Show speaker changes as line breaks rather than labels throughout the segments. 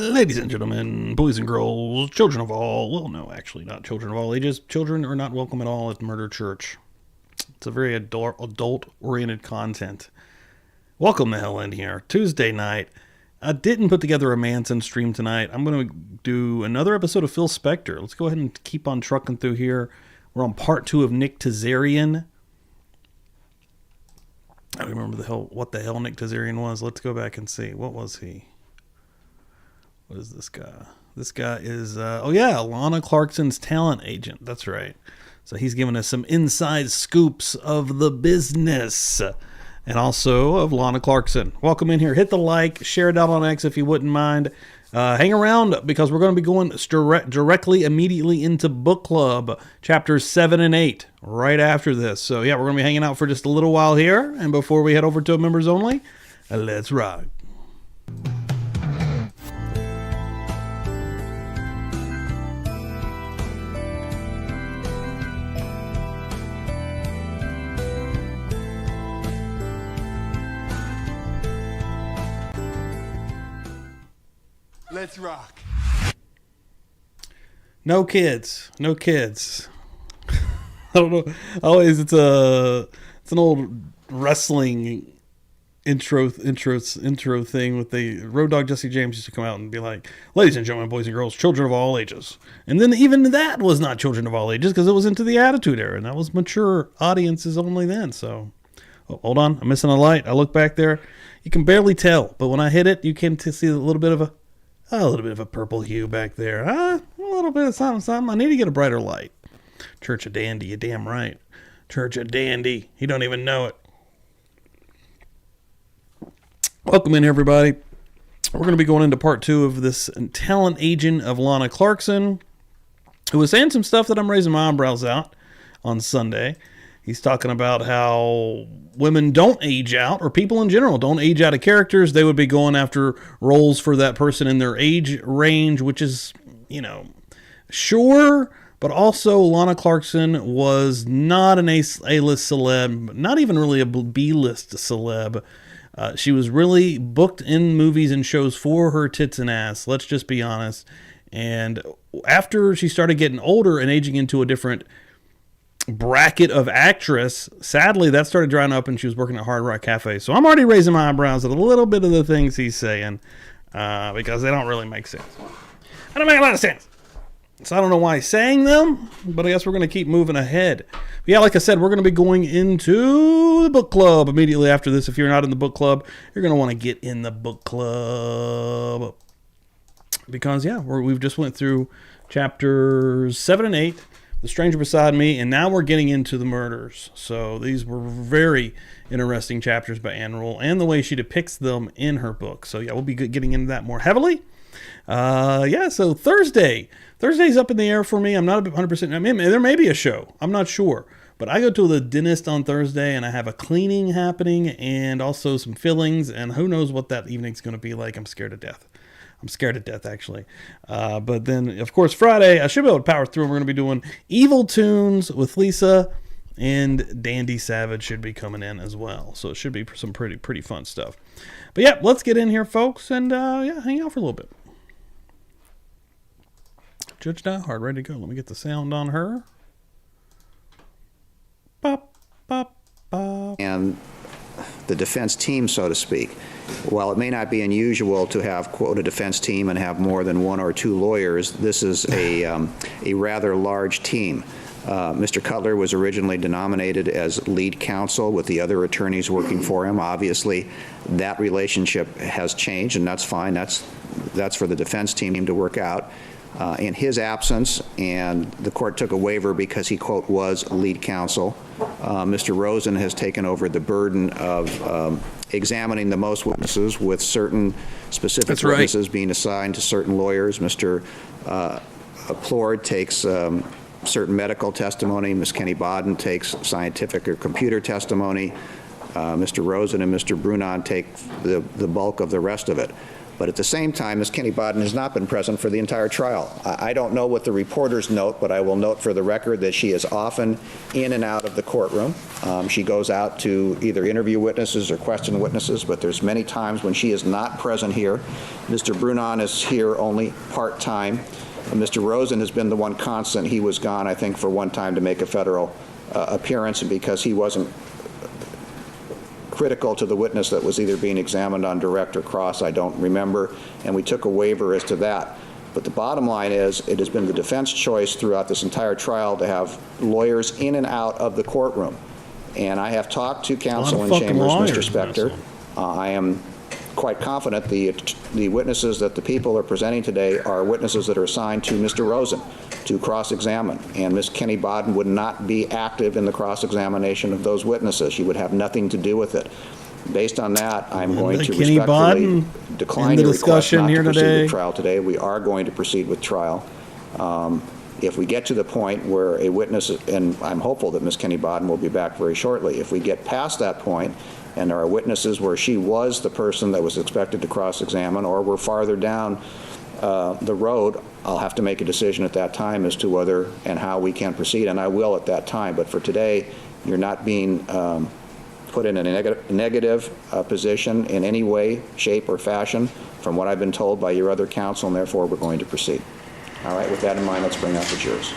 Ladies and gentlemen, boys and girls, children of all, well, no, actually not children of all ages. Children are not welcome at all at Murder Church. It's a very adult-oriented content. Welcome the hell in here. Tuesday night. I didn't put together a Manson stream tonight. I'm going to do another episode of Phil Spector. Let's go ahead and keep on trucking through here. We're on part 2 of Nick Tazarian. I don't remember what the hell Nick Tazarian was. Let's go back and see. What was he? What is this guy? This guy is, Lana Clarkson's talent agent. That's right. So he's giving us some inside scoops of the business. And also of Lana Clarkson. Welcome in here. Hit the like. Share it out on X if you wouldn't mind. Hang around because we're going to be going directly, immediately into book club. Chapters 7 and 8 right after this. So yeah, we're going to be hanging out for just a little while here. And before we head over to members only, let's rock.
Let's rock.
No kids. I don't know. Always it's an old wrestling intro thing with the Road Dogg Jesse James used to come out and be like, ladies and gentlemen, boys and girls, children of all ages. And then even that was not children of all ages because it was into the Attitude Era and that was mature audiences only then. So hold on, I'm missing a light. I look back there. You can barely tell, but when I hit it, you can see a little bit of a purple hue back there. A little bit of something. I need to get a brighter light. Church of Dandy, you damn right. Church of Dandy. You don't even know it. Welcome in, everybody. We're going to be going into part 2 of this talent agent of Lana Clarkson, who was saying some stuff that I'm raising my eyebrows out on Sunday. He's talking about how women don't age out, or people in general don't age out of characters. They would be going after roles for that person in their age range, which is, sure. But also, Lana Clarkson was not an A-list celeb, not even really a B-list celeb. She was really booked in movies and shows for her tits and ass. Let's just be honest. And after she started getting older and aging into a different bracket of actress, sadly that started drying up and she was working at Hard Rock Cafe. So I'm already raising my eyebrows at a little bit of the things he's saying because they don't really make sense. They don't make a lot of sense. So I don't know why he's saying them, but I guess we're going to keep moving ahead. But yeah, like I said, we're going to be going into the book club immediately after this. If you're not in the book club, you're going to want to get in the book club because we've just went through chapters 7 and 8. The Stranger Beside Me, and now we're getting into the murders. So these were very interesting chapters by Ann Rule and the way she depicts them in her book. So yeah, we'll be getting into that more heavily. So Thursday's up in the air for me. I'm not 100%. I mean, there may be a show. I'm not sure. But I go to the dentist on Thursday, and I have a cleaning happening and also some fillings, and who knows what that evening's going to be like. I'm scared to death. Actually. But then, of course, Friday, I should be able to power through. We're going to be doing Evil Tunes with Lisa, and Dandy Savage should be coming in as well. So it should be some pretty fun stuff. But yeah, let's get in here, folks, and hang out for a little bit. Judge Diehard, ready to go. Let me get the sound on her. Bop, bop, bop.
And the defense team, so to speak. While it may not be unusual to have, quote, a defense team and have more than 1 or 2 lawyers, this is a rather large team. Mr. Cutler was originally denominated as lead counsel with the other attorneys working for him. Obviously, that relationship has changed, and that's fine. That's for the defense team to work out. In his absence, and the court took a waiver because he, quote, was lead counsel, Mr. Rosen has taken over the burden of examining the most witnesses, with certain specific witnesses being assigned to certain lawyers. Mr. Plord takes certain medical testimony. Ms. Kenny Bodden takes scientific or computer testimony. Mr. Rosen and Mr. Brunon take the bulk of the rest of it. But at the same time, Ms. Kenny Bodden has not been present for the entire trial. I don't know what the reporters note, but I will note for the record that she is often in and out of the courtroom. She goes out to either interview witnesses or question witnesses, but there's many times when she is not present here. Mr. Brunon is here only part-time. Mr. Rosen has been the one constant. He was gone, I think, for one time to make a federal appearance, and because he wasn't critical to the witness that was either being examined on direct or cross, I don't remember, and we took a waiver as to that. But the bottom line is, it has been the defense choice throughout this entire trial to have lawyers in and out of the courtroom. And I have talked to counsel in chambers, Mr. Spector. I am quite confident the witnesses that the people are presenting today are witnesses that are assigned to Mr. Rosen to cross-examine, and Ms. Kenny Bodden would not be active in the cross-examination of those witnesses. She would have nothing to do with it. Based on that, I'm going to respectfully decline your request not to proceed with trial today. We are going to proceed with trial. If we get to the point where a witness, and I'm hopeful that Ms. Kenny Bodden will be back very shortly, if we get past that point and there are witnesses where she was the person that was expected to cross-examine, or we're farther down the road, I'll have to make a decision at that time as to whether and how we can proceed, and I will at that time. But for today, you're not being put in a negative position in any way, shape, or fashion from what I've been told by your other counsel, and therefore we're going to proceed. All right, with that in mind, let's bring out the jurors.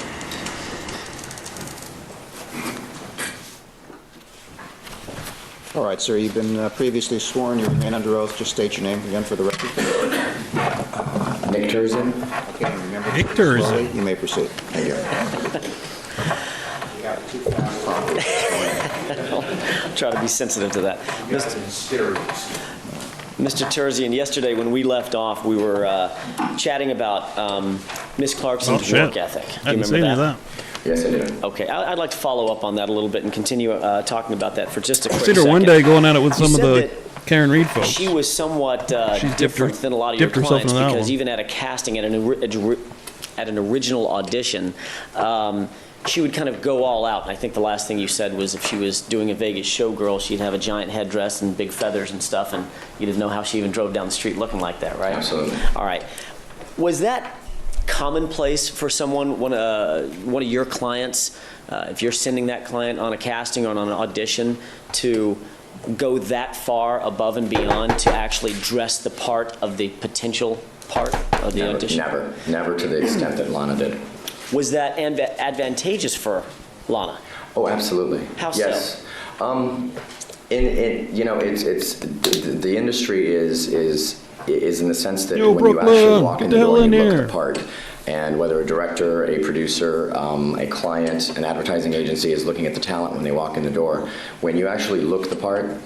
All right, sir, you've been previously sworn. You remain under oath. Just state your name again for the record.
Nick Terzian.
Okay, and remember,
Nick Terzian.
you may proceed. Thank you.
I'll try to be sensitive to that. Mr. Terzian, yesterday when we left off, we were chatting about Ms. Clarkson's work ethic. Do you remember that?
Yes, I do.
Okay, I'd like to follow up on that a little bit and continue talking about that for just a quick
Consider
second.
one day going at it with some of the
You said
Karen Reed folks.
she was somewhat
She's
different than a lot of your
dipped herself
clients
into that
because
one.
even at a casting, at an original audition, she would kind of go all out. And I think the last thing you said was if she was doing a Vegas showgirl, she'd have a giant headdress and big feathers and stuff, and you didn't know how she even drove down the street looking like that, right?
Absolutely.
All right. Was that commonplace for someone, one of your clients, if you're sending that client on a casting or on an audition, to go that far above and beyond to actually dress the part of the potential part of the audition?
Never to the extent that Lana did.
Was that advantageous for Lana?
Oh, absolutely.
How
yes. So? It's the industry is in the sense that
Yo,
when you
Brooklyn,
actually walk
get
in
the
the
hell
door,
in
you look
here.
the part. And whether a director, a producer, a client, an advertising agency is looking at the talent when they walk in the door, when you actually look the part,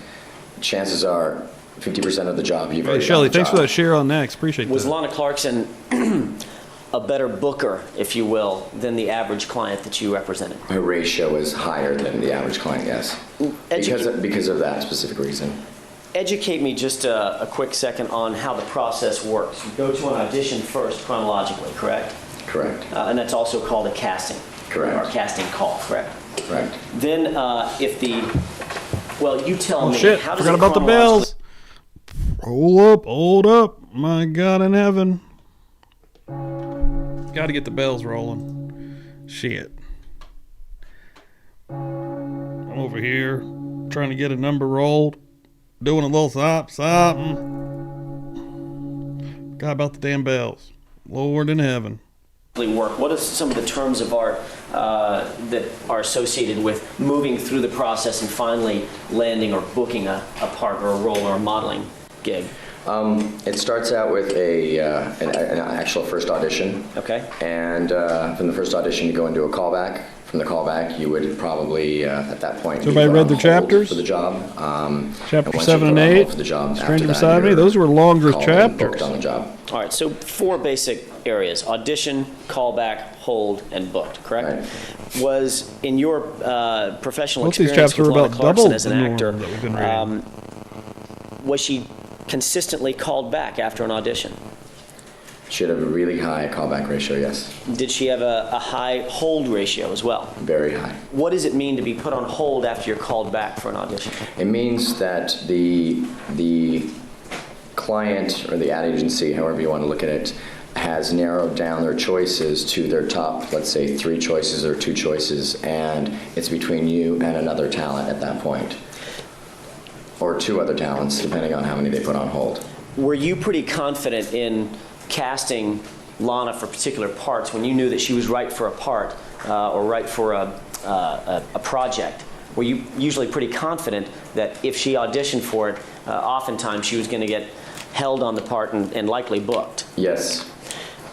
chances are 50% of the job you've
Hey,
already
Shelley,
done the
thanks for
job.
that share on Next. Appreciate
Was
that.
Lana Clarkson a better booker, if you will, than the average client that you represented?
Her ratio is higher than the average client, yes. Because of that specific reason.
Educate me just a quick second on how the process works. You go to an audition first, chronologically, correct?
Correct.
And that's also called a casting.
Correct.
Or casting call, correct?
Correct.
Then you tell
Oh
me.
shit,
How does
forgot
it
about the bells. Hold up, my God in heaven. Got to get the bells rolling. Shit. I'm over here trying to get a number rolled, doing a little something. Forgot about the damn bells. Lord in heaven.
Work? What are some of the terms of art that are associated with moving through the process and finally landing or booking a part or a role or a modeling gig?
It starts out with an actual first audition.
Okay.
And from the first audition, you go into a callback. From the callback, you would probably, at that point,
So everybody
be put
read
on
their
hold
chapters?
for the job.
Chapter
once
7
you're
and
put on
8,
hold for the job, after
Stranger
that,
Beside Me,
you're
those were longer
called and booked
chapters.
on the job.
All right, so 4 basic areas: audition, callback, hold, and booked, correct?
Right.
Was, in your professional
Both these
experience
chapters
with
are
Lana
about
Clarkson
double
as an
the norm
actor,
that we've been reading.
was she consistently called back after an audition?
She had a really high callback ratio, yes.
Did she have a high hold ratio as well?
Very high.
What does it mean to be put on hold after you're called back for an audition?
It means that the client or the ad agency, however you want to look at it, has narrowed down their choices to their top, let's say, 3 choices or 2 choices, and it's between you and another talent at that point, or 2 other talents, depending on how many they put on hold.
Were you pretty confident in casting Lana for particular parts when you knew that she was right for a part or right for a project? Were you usually pretty confident that if she auditioned for it, oftentimes she was going to get held on the part and likely booked?
Yes.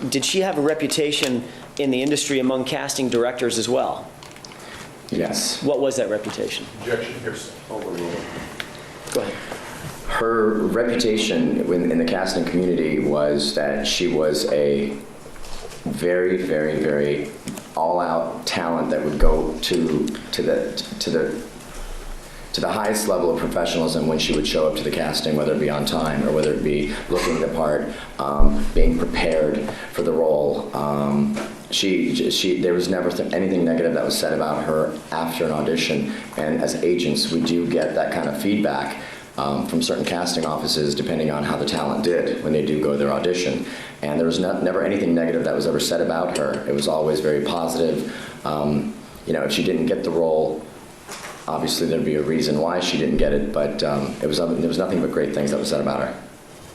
Did she have a reputation in the industry among casting directors as well?
Yes.
What was that reputation?
Objection, hearsay. Overruled.
Go ahead.
Her reputation in the casting community was that she was a very, very, very all-out talent that would go to the highest level of professionalism when she would show up to the casting, whether it be on time or whether it be looking the part, being prepared for the role. There was never anything negative that was said about her after an audition, and as agents, we do get that kind of feedback from certain casting offices, depending on how the talent did when they do go to their audition. And there was never anything negative that was ever said about her. It was always very positive. If she didn't get the role, obviously there'd be a reason why she didn't get it, but there was nothing but great things that was said about her.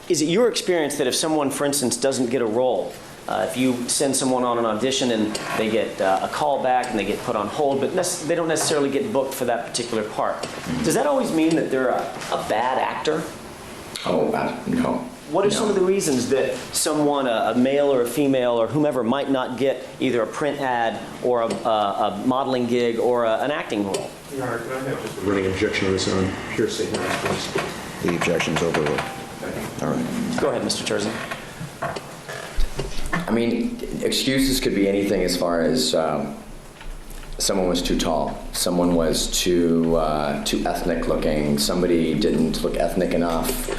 Is it your experience that if someone, for instance, doesn't get a role, if you send someone on an audition and they get a call back and they get put on hold, but they don't necessarily get booked for that particular part, does that always mean that they're a bad actor?
Oh, no.
What are some of the reasons that someone, a male or a female or whomever, might not get either a print ad or a modeling gig or an acting role?
Your Honor, can I have just a running objection on this on hearsay, please?
The objection's overruled. All right.
Go ahead, Mr. Terzin.
I mean, excuses could be anything as far as someone was too tall, someone was too ethnic looking, somebody didn't look ethnic enough,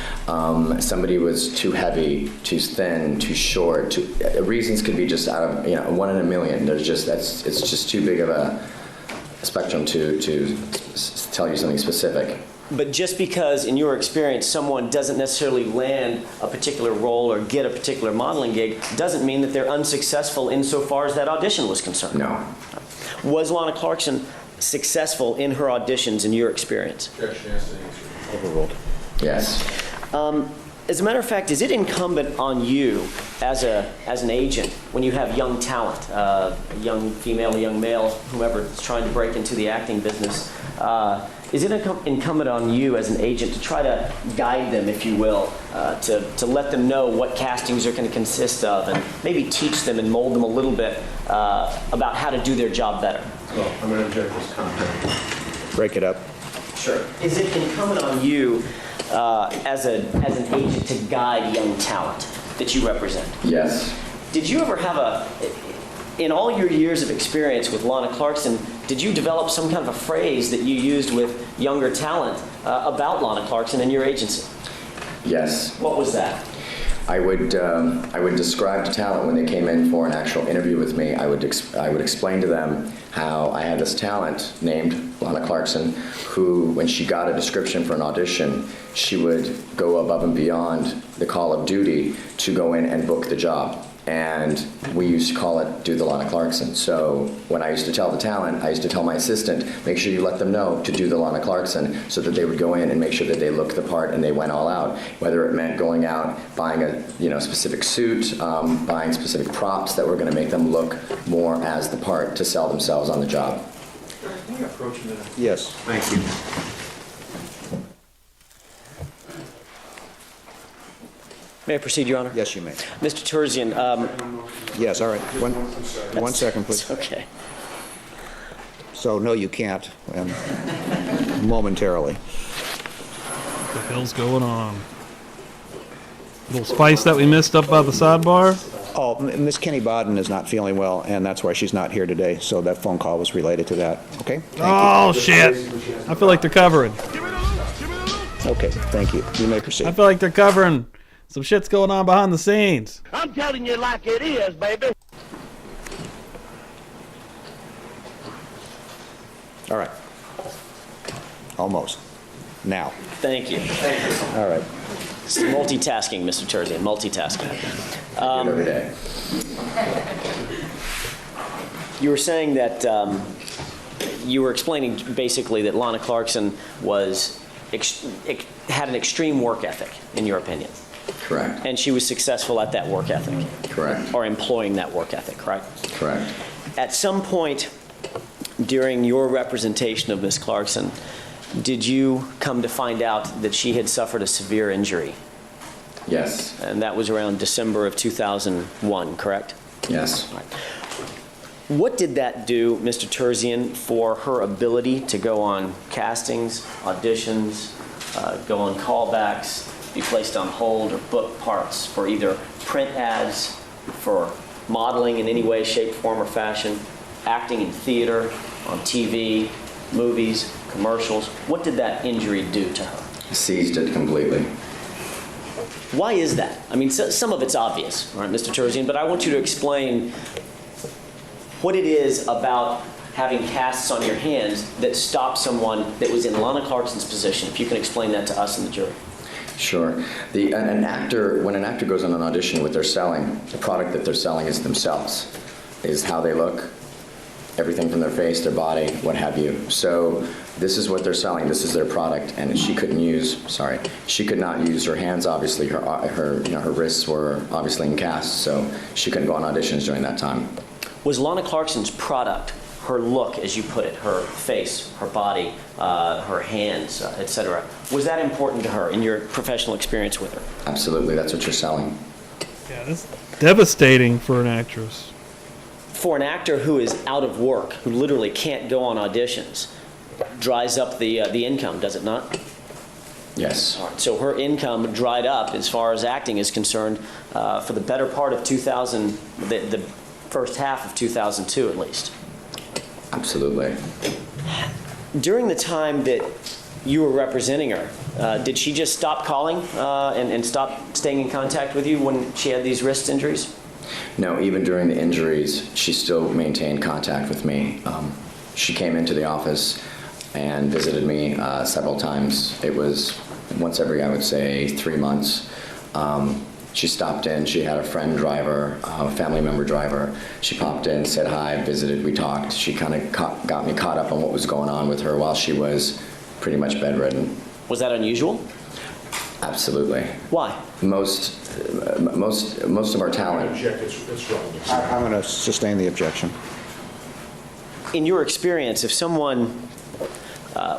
somebody was too heavy, too thin, too short. Reasons could be just out of 1 in a million. It's just too big of a spectrum to tell you something specific.
But just because, in your experience, someone doesn't necessarily land a particular role or get a particular modeling gig doesn't mean that they're unsuccessful insofar as that audition was concerned.
No.
Was Lana Clarkson successful in her auditions in your experience?
Objection, yes, answer.
Overruled.
Yes.
As a matter of fact, is it incumbent on you as an agent when you have young talent, a young female, a young male, whomever is trying to break into the acting business, is it incumbent on you as an agent to try to guide them, if you will, to let them know what castings are going to consist of and maybe teach them and mold them a little bit about how to do their job better?
Well, I'm going to object this comment.
Break it up.
Sure. Is it incumbent on you as an agent to guide young talent that you represent?
Yes.
Did you ever have in all your years of experience with Lana Clarkson, did you develop some kind of a phrase that you used with younger talent about Lana Clarkson and your agency?
Yes.
What was that?
I would describe to talent when they came in for an actual interview with me. I would explain to them how I had this talent named Lana Clarkson, who, when she got a description for an audition, she would go above and beyond the call of duty to go in and book the job. And we used to call it Do the Lana Clarkson. So when I used to tell the talent, I used to tell my assistant, make sure you let them know to do the Lana Clarkson, so that they would go in and make sure that they looked the part and they went all out. Whether it meant going out, buying a specific suit, buying specific props that were going to make them look more as the part to sell themselves on the job.
Can you approach me?
Yes.
Thank you.
May I proceed, Your Honor?
Yes, you may.
Mr. Terzian,
Yes, all right. One second, please.
okay.
So, no, you can't, and momentarily.
What the hell's going on? Little spice that we missed up by the sidebar?
Oh, Miss Kenny Bodden is not feeling well, and that's why she's not here today, so that phone call was related to that. Okay?
Oh, shit. I feel like they're covering.
Okay, thank you. You may proceed.
I feel like they're covering. Some shit's going on behind the scenes.
I'm telling you like it is, baby.
All right. Almost. Now.
Thank you.
All right.
It's multitasking, Mr. Terzian, multitasking.
I do it every day.
You were saying that you were explaining basically that Lana Clarkson had an extreme work ethic, in your opinion,
Correct.
and she was successful at that work ethic,
Correct.
or employing that work ethic, right?
Correct.
At some point during your representation of Ms. Clarkson, did you come to find out that she had suffered a severe injury?
Yes.
And that was around December of 2001, correct?
Yes.
What did that do, Mr. Terzian, for her ability to go on castings, auditions, go on callbacks, be placed on hold, or book parts for either print ads, for modeling in any way, shape, form, or fashion, acting in theater, on TV, movies, commercials? What did that injury do to her?
Seized it completely.
Why is that? I mean, some of it's obvious, all right, Mr. Terzian, but I want you to explain what it is about having casts on your hands that stop someone that was in Lana Clarkson's position. If you can explain that to us and the jury.
Sure. When an actor goes on an audition, what they're selling, the product that they're selling is themselves, is how they look, everything from their face, their body, what have you. So this is what they're selling. This is their product, and she could not use her hands. Obviously, her wrists were obviously in casts, so she couldn't go on auditions during that time.
Was Lana Clarkson's product, her look, as you put it, her face, her body, her hands, etc., was that important to her in your professional experience with her?
Absolutely, that's what you're selling.
Yeah, that's devastating for an actress.
For an actor who is out of work, who literally can't go on auditions, dries up the income, does it not?
Yes.
All right, so her income dried up as far as acting is concerned for the better part of 2000, the first half of 2002 at least.
Absolutely.
During the time that you were representing her, did she just stop calling and stop staying in contact with you when she had these wrist injuries?
No, even during the injuries, she still maintained contact with me. She came into the office and visited me several times. It was once every, I would say, 3 months. She stopped in. She had a friend driver, a family member driver. She popped in, said hi, visited, we talked. She kind of got me caught up on what was going on with her while she was pretty much bedridden.
Was that unusual?
Absolutely.
Why?
Most of our talent.
Object, it's wrong.
I'm going to sustain the objection.
In your experience, if someone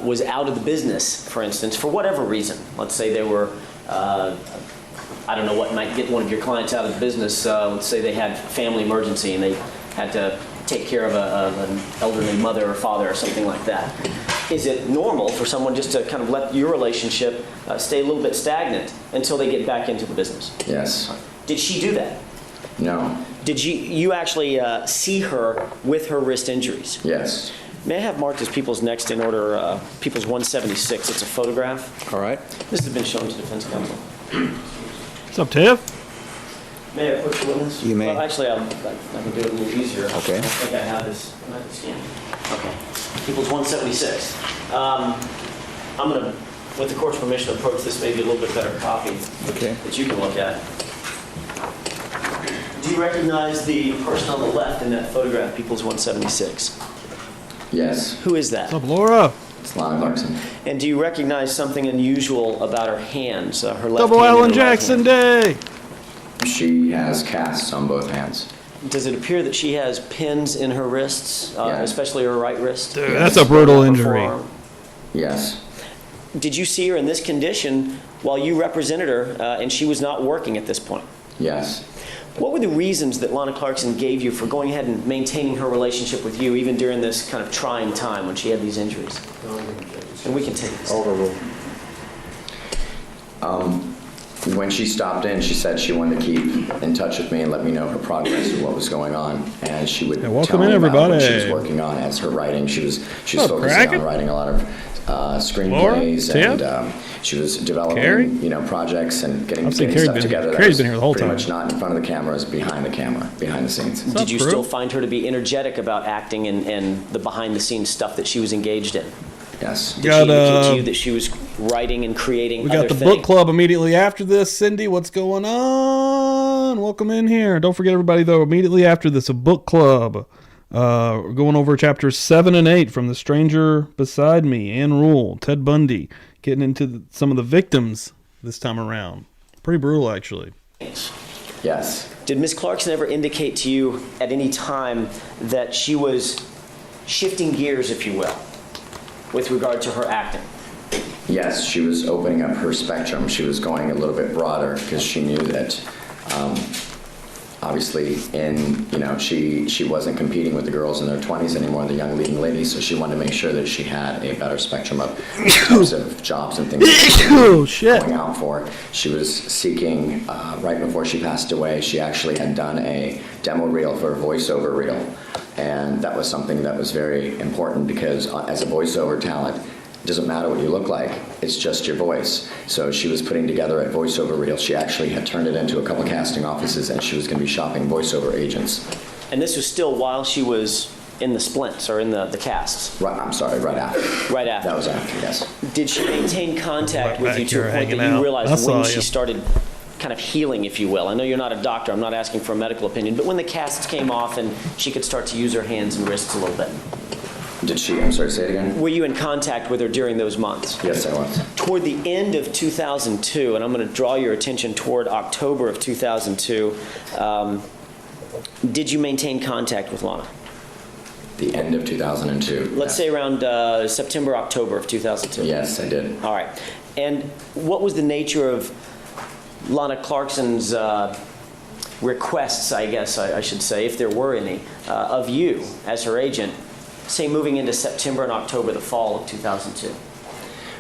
was out of the business, for instance, for whatever reason, let's say they were, I don't know what might get one of your clients out of the business, let's say they had a family emergency and they had to take care of an elderly mother or father or something like that. Is it normal for someone just to kind of let your relationship stay a little bit stagnant until they get back into the business?
Yes.
Did she do that?
No.
Did you actually see her with her wrist injuries?
Yes.
May I have marked as People's Next in order, People's 176? It's a photograph.
All right.
This has been shown to defense counsel.
What's up, Tiff?
May I approach the witness?
You may.
Well, actually, I can do it a little easier.
Okay.
I think I have this. I have this scan. Okay. People's 176. I'm going to, with the court's permission, approach this maybe a little bit better copy
Okay.
that you can look at. Do you recognize the person on the left in that photograph, People's 176?
Yes.
Who is that?
What's up, Laura?
It's Lana Clarkson.
And do you recognize something unusual about her hands, her left
Double
hand and
Alan
her right
Jackson
hand?
Day.
She has casts on both hands.
Does it appear that she has pins in her wrists,
Yeah.
especially her right wrist?
Dude, that's a brutal
Her
injury.
forearm?
Yes.
Did you see her in this condition while you represented her and she was not working at this point?
Yes.
What were the reasons that Lana Clarkson gave you for going ahead and maintaining her relationship with you even during this kind of trying time when she had these injuries? And we can take this.
Overruled.
When she stopped in, she said she wanted to keep in touch with me and let me know her progress and what was going on. And she would
welcome
tell me
in,
about what she
everybody.
was working on as her writing. She was
What's up,
focusing
Kraken?
on writing a lot of screenplays, and she was developing,
Carrie?
projects and getting
I've seen
stuff
Carrie been-
together. that
Carrie's
was
been here the whole
pretty
time.
much not in front of the cameras, behind the camera, behind the scenes.
Did you
crew?
still find her to be energetic about acting and the behind-the-scenes stuff that she was engaged in?
Yes.
Did
Got,
she indicate to you that she was writing and creating
We
other
got the
things?
book club immediately after this. Cindy, what's going on? Welcome in here. Don't forget, everybody, though, immediately after this, a book club. We're going over chapters 7 and 8 from The Stranger Beside Me, Anne Rule, Ted Bundy, getting into some of the victims this time around. Pretty brutal, actually.
Yes.
Did Miss Clarkson ever indicate to you at any time that she was shifting gears, if you will, with regard to her acting?
Yes, she was opening up her spectrum. She was going a little bit broader because she knew that, obviously, she wasn't competing with the girls in their 20s anymore, the young leading ladies. So she wanted to make sure that she had a better spectrum of types of jobs and things that she
Oh,
was
shit.
going out for. She was seeking, right before she passed away, she actually had done a demo reel for a voiceover reel, and that was something that was very important because as a voiceover talent, it doesn't matter what you look like, it's just your voice. So she was putting together a voiceover reel. She actually had turned it into a couple casting offices, and she was going to be shopping voiceover agents.
And this was still while she was in the splints or in the casts?
Right after.
Right after.
That was after, yes.
Did she maintain contact
Right
with you
back
to a
here
point
hanging
that you
out. I
realized
saw
when
you.
she started kind of healing, if you will? I know you're not a doctor. I'm not asking for a medical opinion. But when the casts came off and she could start to use her hands and wrists a little bit,
Did she, I'm sorry, say it again?
were you in contact with her during those months?
Yes, I was.
Toward the end of 2002, and I'm going to draw your attention toward October of 2002, did you maintain contact with Lana?
The end of 2002.
Let's say around September, October of 2002.
Yes, I did.
All right. And what was the nature of Lana Clarkson's requests, I guess I should say, if there were any, of you as her agent, say moving into September and October, the fall of 2002?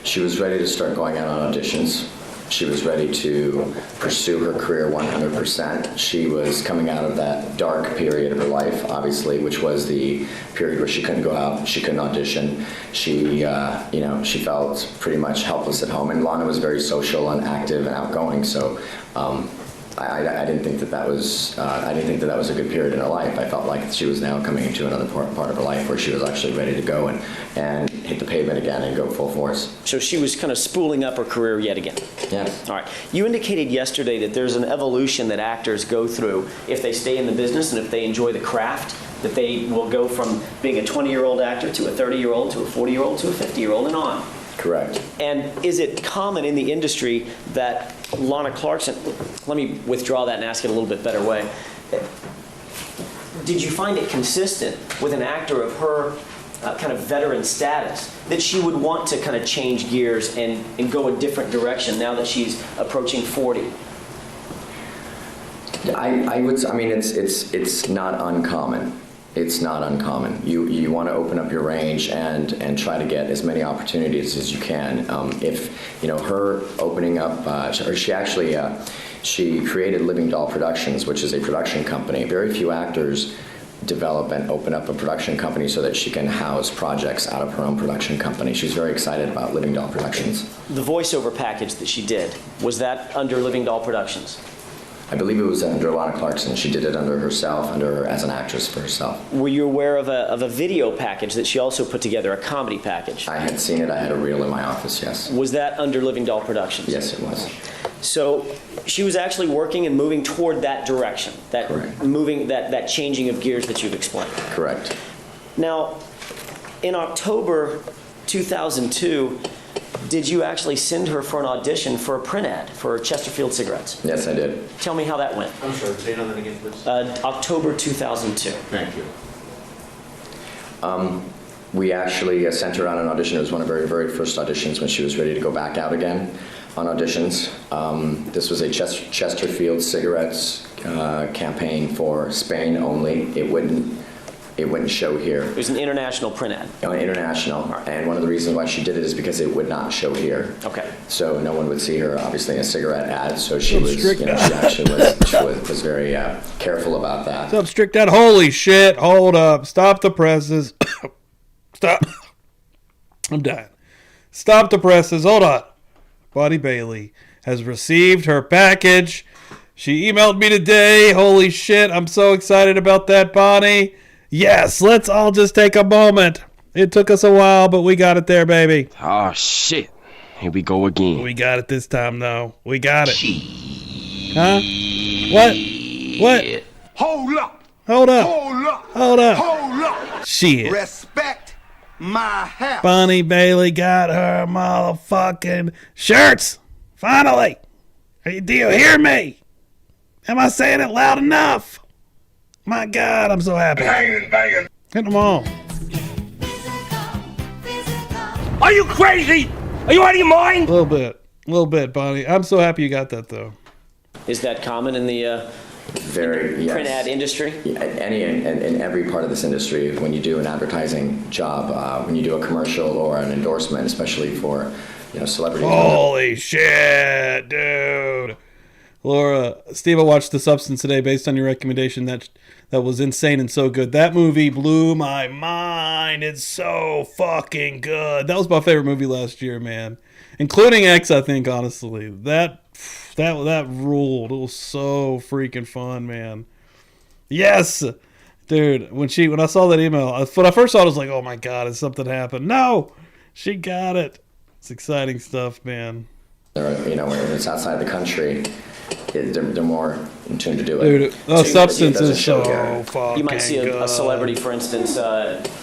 She was ready to start going out on auditions. She was ready to pursue her career 100%. She was coming out of that dark period of her life, obviously, which was the period where she couldn't go out, she couldn't audition. She felt pretty much helpless at home. And Lana was very social and active and outgoing, so I didn't think that was a good period in her life. I felt like she was now coming into another part of her life where she was actually ready to go and hit the pavement again and go full force.
So she was kind of spooling up her career yet again.
Yeah.
All right. You indicated yesterday that there's an evolution that actors go through if they stay in the business and if they enjoy the craft, that they will go from being a 20-year-old actor to a 30-year-old to a 40-year-old to a 50-year-old and on.
Correct.
And is it common in the industry that Lana Clarkson, let me withdraw that and ask it a little bit better way. Did you find it consistent with an actor of her kind of veteran status that she would want to kind of change gears and go a different direction now that she's approaching 40?
It's not uncommon. It's not uncommon. You want to open up your range and try to get as many opportunities as you can. Her opening up, she created Living Doll Productions, which is a production company. Very few actors develop and open up a production company so that she can house projects out of her own production company. She's very excited about Living Doll Productions.
The voiceover package that she did, was that under Living Doll Productions?
I believe it was under Lana Clarkson. She did it under herself, as an actress for herself.
Were you aware of a video package that she also put together, a comedy package?
I had seen it. I had a reel in my office, yes.
Was that under Living Doll Productions?
Yes, it was.
So she was actually working and moving toward that direction,
Correct.
that changing of gears that you've explained.
Correct.
Now, in October 2002, did you actually send her for an audition for a print ad for Chesterfield cigarettes?
Yes, I did.
Tell me how that went.
I'm sorry, say that again, please.
October 2002.
Thank you.
We actually sent her on an audition. It was one of her very, very first auditions when she was ready to go back out again on auditions. This was a Chesterfield cigarettes campaign for Spain only. It wouldn't show here.
It was an international print ad.
International, and one of the reasons why she did it is because it would not show here.
Okay.
So no one would see her, obviously, in a cigarette ad. So she was,
strict.
she actually was very careful about that.
What's up, strict out? Holy shit. Hold up. Stop the presses. Stop. I'm dying. Stop the presses. Hold on. Bonnie Bailey has received her package. She emailed me today. Holy shit. I'm so excited about that, Bonnie. Yes, let's all just take a moment. It took us a while, but we got it there, baby.
Oh, shit. Here we go again.
We got it this time, though. We got it. Huh? What? What?
Hold up.
Hold up.
Hold up.
Hold up.
Hold up.
Shit.
Respect my house.
Bonnie Bailey got her motherfucking shirts. Finally. Do you hear me? Am I saying it loud enough? My God, I'm so happy.
Banging.
Hit them all.
Are you crazy? Are you out of your mind?
A little bit, Bonnie. I'm so happy you got that, though.
Is that common in the
Very, yes.
print ad industry?
In every part of this industry, when you do an advertising job, when you do a commercial or an endorsement, especially for celebrities.
Holy shit, dude. Laura, Steve, I watched The Substance today based on your recommendation. That was insane and so good. That movie blew my mind. It's so fucking good. That was my favorite movie last year, man. Including X, I think, honestly. That ruled. It was so freaking fun, man. Yes! Dude, when I saw that email, when I first saw it, I was like, oh my God, has something happened? No! She got it. It's exciting stuff, man.
When it's outside the country, they're more in tune to do it.
Dude, Substance
doesn't
is
show
so
here.
fucking
You might see
good.
a celebrity, for instance,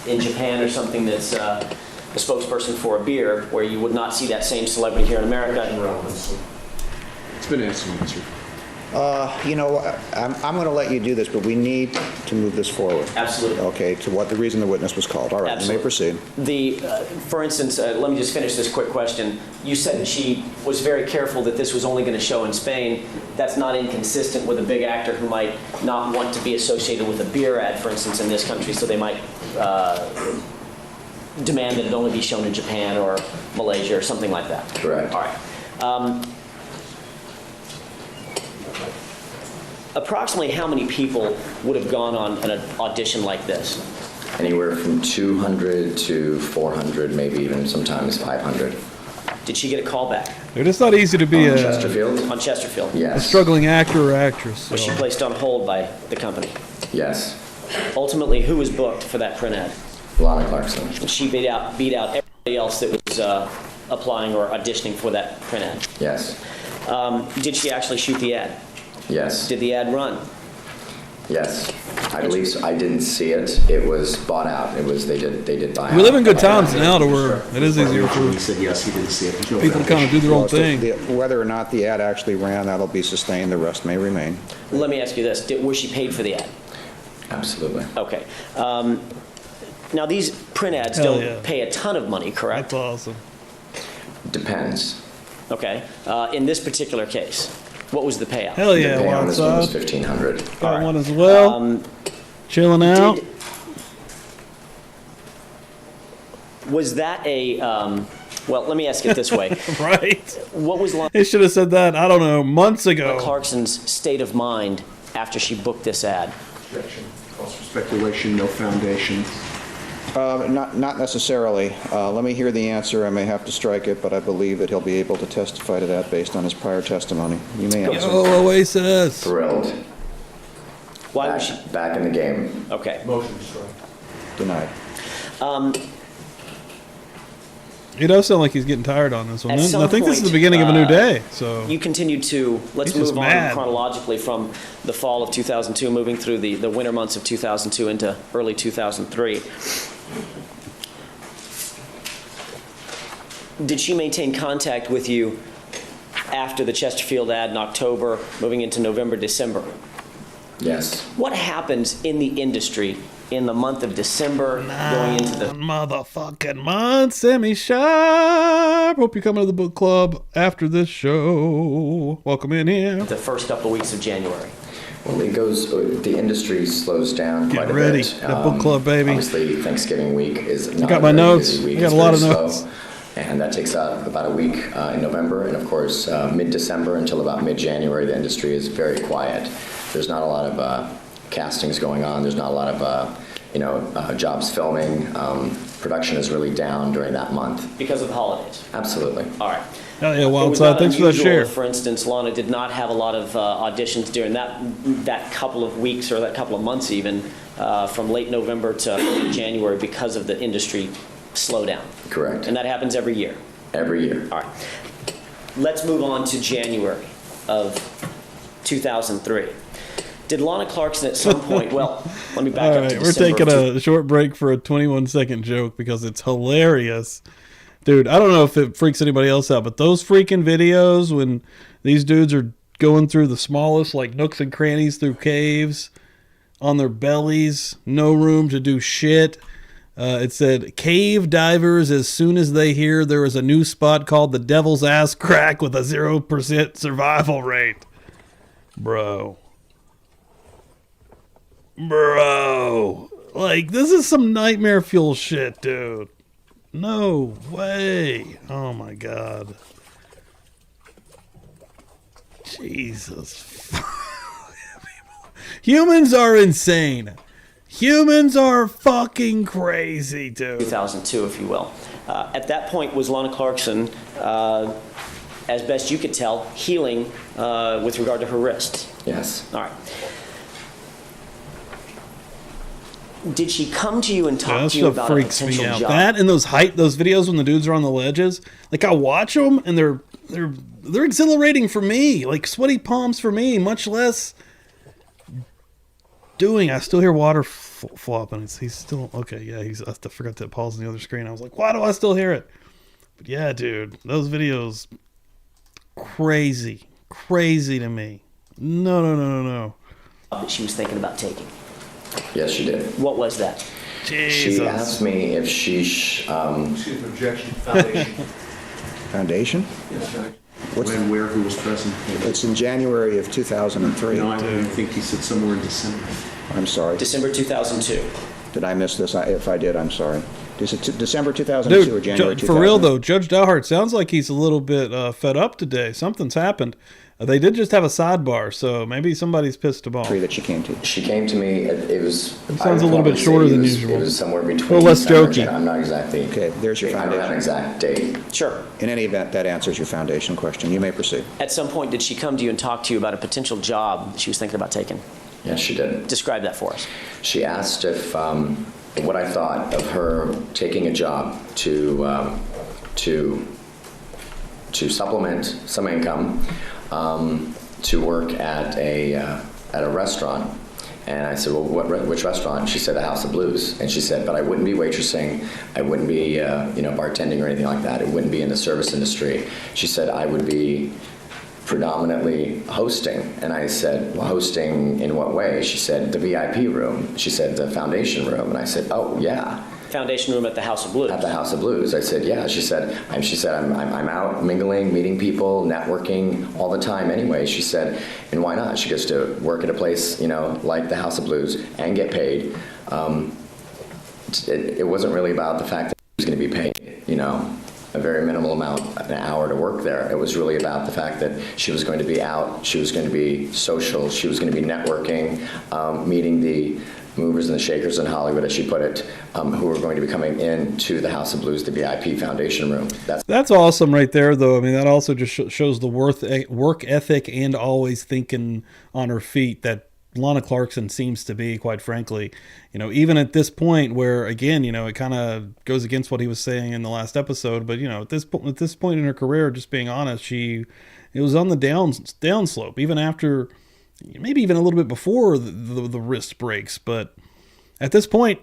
in Japan or something that's a spokesperson for a beer, where you would not see that same celebrity here in America.
It's been asked and answered.
I'm going to let you do this, but we need to move this forward.
Absolutely.
Okay, to what the reason the witness was called. All right,
Absolutely.
you may proceed.
For instance, let me just finish this quick question. You said that she was very careful that this was only going to show in Spain. That's not inconsistent with a big actor who might not want to be associated with a beer ad, for instance, in this country, so they might demand that it only be shown in Japan or Malaysia or something like that.
Correct.
All right. Approximately how many people would have gone on an audition like this?
Anywhere from 200 to 400, maybe even sometimes 500.
Did she get a call back
Dude, it's not easy to be
On
a
Chesterfield?
on Chesterfield?
Yes.
struggling actor or actress.
Was she
So.
placed on hold by the company?
Yes.
Ultimately, who was booked for that print ad?
Lana Clarkson.
She beat out everybody else that was applying or auditioning for that print ad.
Yes.
Did she actually shoot the ad?
Yes.
Did the ad run?
Yes. I believe so. I didn't see it. It was bought out. They did buy out.
We live in good times now to where it is easier for
He said yes, he didn't see it. There's no
people to kind of do their own thing.
Whether or not the ad actually ran, that'll be sustained. The rest may remain.
Let me ask you this. Was she paid for the ad?
Absolutely.
Okay. Now, these print ads
Hell
don't
yeah.
pay a ton of money, correct?
That's awesome.
Depends.
Okay. In this particular case, what was the payout?
Hell
The
yeah,
pay on this one was
Wild
$1,500.
Got one as well. Chilling out.
Was that a, well, let me ask it this way.
Right.
What was Lana
They should have said that, I don't know, months ago.
Clarkson's state of mind after she booked this ad?
objection. Calls for speculation, no foundation.
Not necessarily. Let me hear the answer. I may have to strike it, but I believe that he'll be able to testify to that based on his prior testimony. You may answer.
Yo, Oasis.
Thrilled.
Why was she?
Back in the game.
Okay.
Motion to strike.
Denied.
It does sound like he's getting tired on this one.
At
And
some
I think this is the
point,
beginning of a new day. So
You continued to, let's
He's just
move on
mad.
chronologically from the fall of 2002, moving through the winter months of 2002 into early 2003. Did she maintain contact with you after the Chesterfield ad in October, moving into November, December?
Yes.
What happens in the industry in the month of December going into the
motherfucking month, Semi Sharp. Hope you're coming to the book club after this show. Welcome in here.
first couple of weeks of January?
Well, it goes. The industry slows down quite
Get
a
ready.
bit.
That book club, baby.
Obviously, Thanksgiving week is not
got
a
my
very
notes.
busy week.
I got
It's
a lot of
very
notes.
slow. And that takes up about a week in November, and of course, mid-December until about mid-January, the industry is very quiet. There's not a lot of castings going on. There's not a lot of jobs filming. Production is really down during that month.
Because of the holidays?
Absolutely.
All right.
Oh yeah,
It
Wild
was
Side.
not
Thanks for that
unusual
share.
if, for instance, Lana did not have a lot of auditions during that couple of weeks or that couple of months even, from late November to early January because of the industry slowdown.
Correct.
And that happens every year.
Every year.
All right. Let's move on to January of 2003. Did Lana Clarkson at some point, well, let me back
All
up
right,
to
we're
December
taking
of
a short break for a 21-second joke because it's hilarious. Dude, I don't know if it freaks anybody else out, but those freaking videos when these dudes are going through the smallest like nooks and crannies through caves on their bellies, no room to do shit. It said, cave divers, as soon as they hear there is a new spot called the Devil's Ass Crack with a 0% survival rate. Bro. Like, this is some nightmare fuel shit, dude. No way. Oh my God. Jesus. Humans are insane. Humans are fucking crazy, dude.
2002, if you will. At that point, was Lana Clarkson, as best you could tell, healing with regard to her wrist?
Yes.
All right. Did she come to you and talk
That
to you
stuff
about a
freaks me
potential
out.
job?
That and those videos when the dudes are on the ledges, like I watch them and they're exhilarating for me, like sweaty palms for me, much less doing. I still hear water flopping. He's still okay. Yeah, I forgot that Paul's on the other screen. I was like, why do I still hear it? But yeah, dude, those videos, crazy to me. No.
That she was thinking about taking.
Yes, she did.
What was that?
Jesus.
She asked me if she...
Excuse me, objection, foundation.
Foundation?
Yes, Judge.
What's-
When, where, who was present?
It's in January of 2003.
No, I think he said somewhere in December.
I'm sorry.
December 2002.
Did I miss this? If I did, I'm sorry. Is it December 2002 or
Dude,
January 2000?
for real though, Judge Dowhart sounds like he's a little bit fed up today. Something's happened. They did just have a sidebar, so maybe somebody's pissed him off.
That she came to.
She came to me, it was...
It sounds a little bit shorter than usual.
It was somewhere between...
A little less
summer
jokey.
and I'm not exactly...
Okay, there's your
I don't have an
foundation.
exact date.
Sure.
In any event, that answers your foundation question. You may proceed.
At some point, did she come to you and talk to you about a potential job that she was thinking about taking?
Yes, she did.
Describe that for us.
She asked if what I thought of her taking a job to supplement some income, to work at a restaurant. And I said, well, which restaurant? She said, the House of Blues. And she said, but I wouldn't be waitressing, I wouldn't be bartending or anything like that. It wouldn't be in the service industry. She said, I would be predominantly hosting. And I said, well, hosting in what way? She said, the VIP room. She said, the foundation room. And I said, oh, yeah.
Foundation room at the House of Blues.
At the House of Blues. I said, yeah. She said, I'm out mingling, meeting people, networking all the time anyway. She said, and why not? She goes to work at a place, like the House of Blues and get paid. It wasn't really about the fact that she was going to be paid, a very minimal amount an hour to work there. It was really about the fact that she was going to be out, she was going to be social, she was going to be networking, meeting the movers and the shakers in Hollywood, as she put it, who were going to be coming into the House of Blues, the VIP foundation room.
That's awesome right there, though. I mean, that also just shows the work ethic and always thinking on her feet that Lana Clarkson seems to be, quite frankly. Even at this point where, again, it kind of goes against what he was saying in the last episode, but, at this point in her career, just being honest, it was on the down slope, even after, maybe even a little bit before the wrist breaks. But at this point,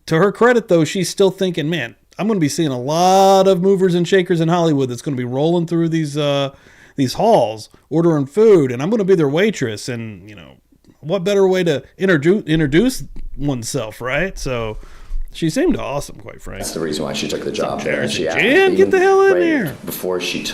to her credit, though, she's still thinking, man, I'm going to be seeing a lot of movers and shakers in Hollywood that's going to be rolling through these halls, ordering food, and I'm going to be their waitress. And, what better way to introduce oneself, right? So she seemed awesome, quite frankly.
That's the reason why she took the job.
Jan, get the hell in there.
Before she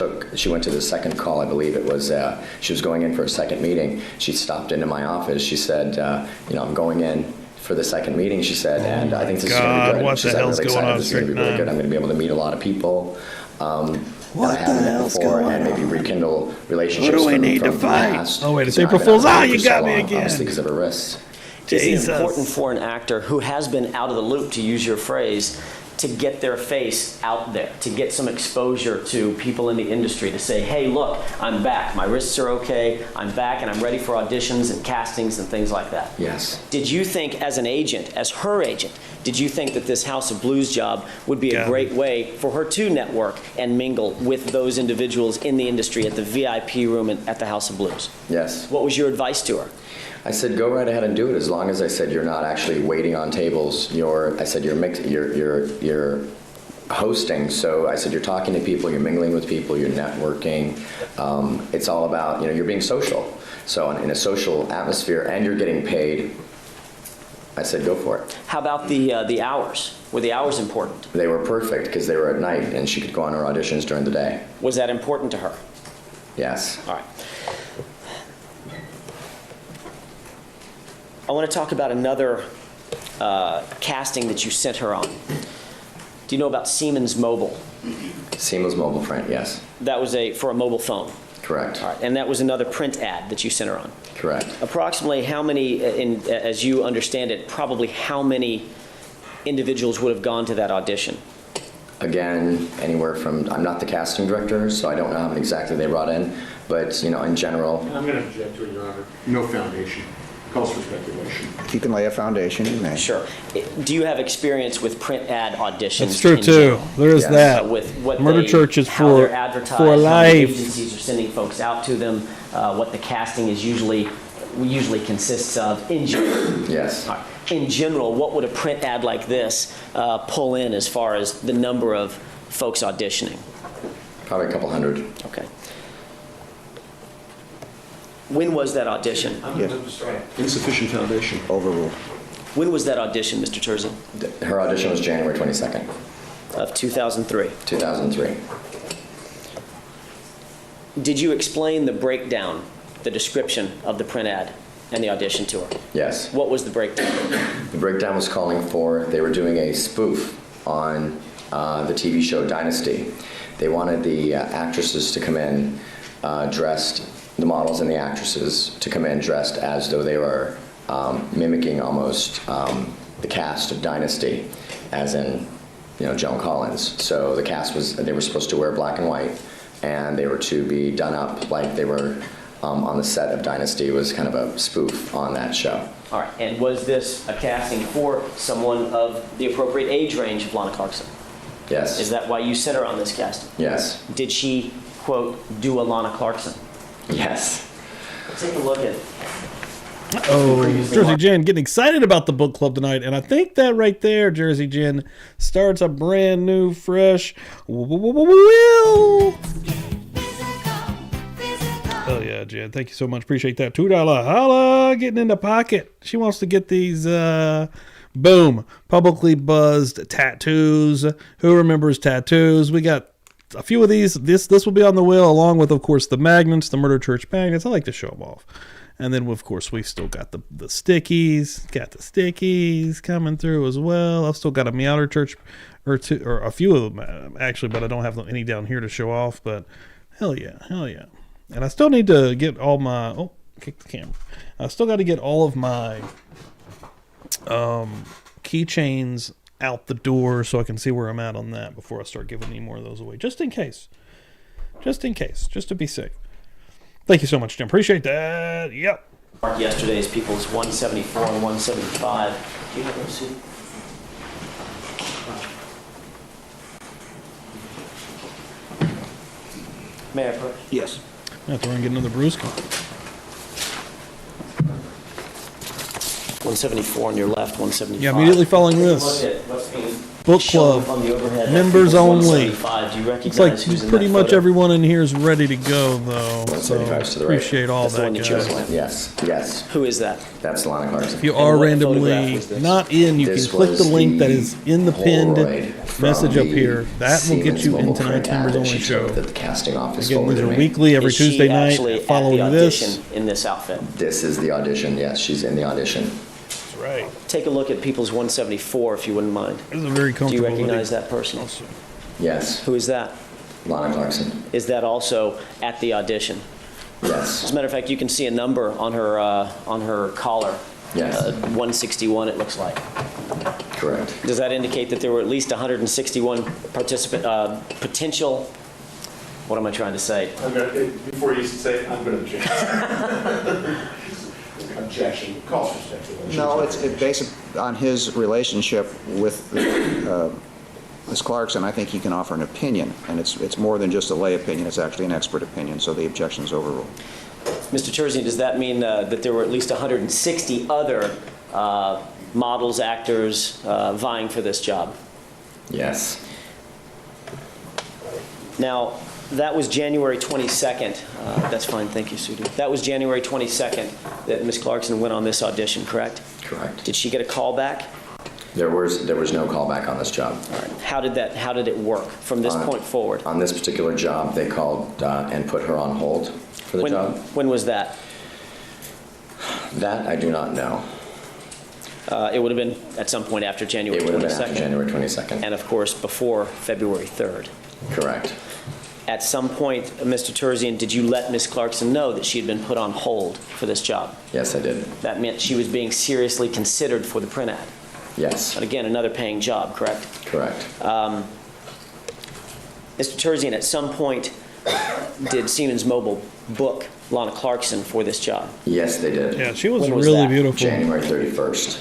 went to the second call, I believe it was, she was going in for a second meeting. She stopped into my office. She said, I'm going in for the second meeting, she said, and I think this is going to be good.
What
She
the
said,
hell's
I'm really
going
excited.
on
This is going to be really
Straight
good. I'm going to be able to meet a lot of people.
What
that I haven't
the
met
hell's
before,
going
and maybe
on?
rekindle relationships.
Who do we
from
need to
the
fight?
past.
Oh, wait, it's
You know,
April
I've been
Fool's.
out
You
for
got
so
me
long,
again.
Obviously, because of her wrists.
Is it
Jesus.
important for an actor who has been out of the loop, to use your phrase, to get their face out there, to get some exposure to people in the industry, to say, hey, look, I'm back. My wrists are okay. I'm back and I'm ready for auditions and castings and things like that.
Yes.
Did you think, as an agent, as her agent, did you think that this House of Blues job would be a great way for her to network and mingle with those individuals in the industry at the VIP room at the House of Blues?
Yes.
What was your advice to her?
I said, go right ahead and do it, as long as I said you're not actually waiting on tables. You're hosting. So I said you're talking to people, you're mingling with people, you're networking. It's all about, you're being social. So in a social atmosphere, and you're getting paid. I said, go for it.
How about the hours? Were the hours important?
They were perfect because they were at night, and she could go on her auditions during the day.
Was that important to her?
Yes.
All right. I want to talk about another casting that you sent her on. Do you know about Siemens Mobile?
Siemens Mobile Print, yes.
That was for a mobile phone.
Correct.
All right. And that was another print ad that you sent her on.
Correct.
Approximately how many, as you understand it, probably how many individuals would have gone to that audition?
Again, anywhere from, I'm not the casting director, so I don't know how many exactly they brought in, but, in general.
I'm going to object to it, Your Honor. No foundation. Calls for speculation.
If you can lay a foundation, you may.
Sure. Do you have experience with print ad auditions?
That's true
in
too.
general?
There is
Yes.
that.
With what
Murder
they,
Church is
how they're advertised,
for
how the
life.
agencies are sending folks out to them, what the casting is usually consists of in general.
Yes.
All right. In general, what would a print ad like this pull in as far as the number of folks auditioning?
Probably a couple hundred.
Okay. When was that audition?
Insufficient foundation.
Overruled.
When was that audition, Mr. Terzi?
Her audition was January 22nd,
Of 2003.
2003.
Did you explain the breakdown, the description of the print ad and the audition to her?
Yes.
What was the breakdown?
The breakdown was calling for, they were doing a spoof on the TV show Dynasty. They wanted the actresses to come in dressed, the models and the actresses to come in dressed as though they were mimicking almost the cast of Dynasty, as in, Joan Collins. So the cast they were supposed to wear black and white, and they were to be done up like they were on the set of Dynasty. It was kind of a spoof on that show.
All right. And was this a casting for someone of the appropriate age range of Lana Clarkson?
Yes.
Is that why you sent her on this casting?
Yes.
Did she, quote, do a Lana Clarkson?
Yes.
Take a look at
Oh, Jersey Jen getting excited about the book club tonight. And I think that right there, Jersey Jen, starts a brand new, fresh will. Oh, yeah, Jen. Thank you so much. Appreciate that. $2 holla getting in the pocket. She wants to get these, boom, publicly buzzed tattoos. Who remembers tattoos? We got a few of these. This will be on the wheel, along with, of course, the magnets, the Murder Church magnets. I like to show them off. And then, of course, we've still got the stickies. Got the stickies coming through as well. I've still got a Meowder Church or two, or a few of them, actually, but I don't have any down here to show off. But hell yeah, hell yeah. And I still need to get all my... Oh, kick the camera. I still got to get all of my keychains out the door so I can see where I'm at on that before I start giving any more of those away. Just in case. Just to be safe. Thank you so much, Jim. Appreciate that. Yep.
yesterday's people's 174 and 175. Do you have those, Sue? May I approach?
Yes.
I have to run and get another brewski.
174 on your left, 175.
Yeah, immediately following
Look
this.
at what's being
Book
shown
club.
on the overhead.
Members only.
175. Do you recognize
Looks like
who's in
pretty
that
much
photo?
everyone in here is ready to go, though. So
175 to the right.
appreciate all
That's the
that,
one you
guys.
chose.
Yes.
Who is that?
That's Lana Clarkson.
If you
And
are
what photograph
randomly
was this?
not in, you
This
can click the
was
link that is in the pinned
Polaroid from
message up
the
here. That will get
Siemens
you in
mobile
tonight's
print ad
Members
that
Only
she
show.
took that the casting office
Again, these
forwarded
are
me.
weekly, every
Is she
Tuesday
actually
night
at
following
the
this.
audition in this outfit?
This is the audition. Yes, she's in the audition.
That's right.
Take a look at People's 174 if you wouldn't mind.
This is a very
Do
comfortable
you recognize
hoodie.
that person?
Yes,
Who is that?
Lana Clarkson.
Is that also at the audition? As
Yes.
a matter of fact, you can see a number on her collar.
Yes.
161, it looks like.
Correct.
Does that indicate that there were at least 161 potential, what am I trying to say?
Before you say it, I'm going to object. Objection. Calls for speculation.
No, it's based on his relationship with Ms. Clarkson. I think he can offer an opinion, and it's more than just a lay opinion. It's actually an expert opinion, so the objection is overruled.
Mr. Terzian, does that mean that there were at least 160 other models, actors vying for this job?
Yes.
Now, that was January 22nd. That's fine, thank you, Sudhi. That was January 22nd that Ms. Clarkson went on this audition, correct?
Correct.
Did she get a call back?
There was no callback on this job.
All right. How did it work from this point forward?
On this particular job, they called and put her on hold for the job.
When was that?
That I do not know.
It would have been at some point after January 22nd.
It would have been after January 22nd.
And of course, before February 3rd.
Correct.
At some point, Mr. Terzian, did you let Ms. Clarkson know that she had been put on hold for this job?
Yes, I did.
That meant she was being seriously considered for the print ad.
Yes.
But again, another paying job, correct?
Correct.
Mr. Terzian, at some point, did Siemens Mobile book Lana Clarkson for this job?
Yes, they did.
Yeah, she was
When was
really
that?
beautiful.
January 31st,